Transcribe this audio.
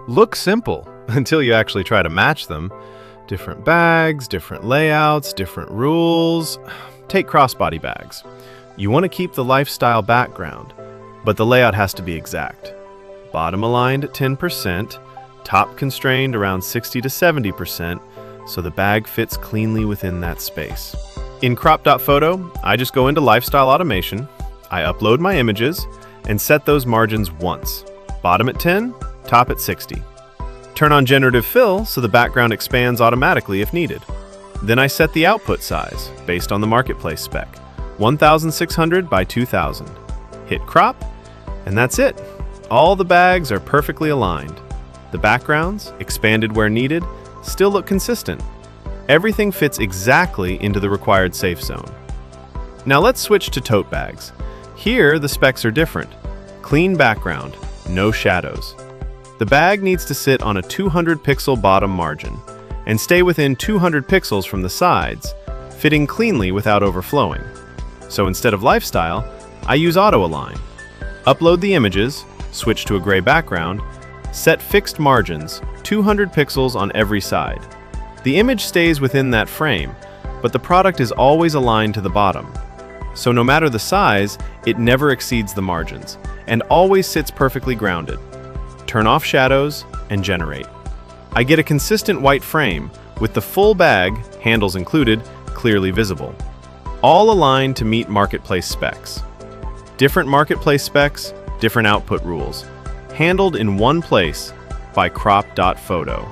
Look simple until you actually try to match them. Different bags, different layouts, different rules. Take crossbody bags. You want to keep the lifestyle background, but the layout has to be exact. Bottom aligned at 10%, top constrained around 60 to 70%, so the bag fits cleanly within that space. In Crop.photo, I just go into Lifestyle Automation, I upload my images, and set those margins once. Bottom at 10, top at 60. Turn on Generative Fill so the background expands automatically if needed. Then I set the output size, based on the marketplace spec, 1600 by 2000. Hit Crop, and that's it. All the bags are perfectly aligned. The backgrounds, expanded where needed, still look consistent. Everything fits exactly into the required safe zone. Now let's switch to tote bags. Here, the specs are different. Clean background, no shadows. The bag needs to sit on a 200 pixel bottom margin and stay within 200 pixels from the sides, fitting cleanly without overflowing. So instead of lifestyle, I use auto align. Upload the images, switch to a gray background, set fixed margins, 200 pixels on every side. The image stays within that frame, but the product is always aligned to the bottom. So no matter the size, it never exceeds the margins, and always sits perfectly grounded. Turn off shadows, and generate. I get a consistent white frame, with the full bag, handles included, clearly visible. All aligned to meet marketplace specs. Different marketplace specs, different output rules. Handled in one place by Crop.photo.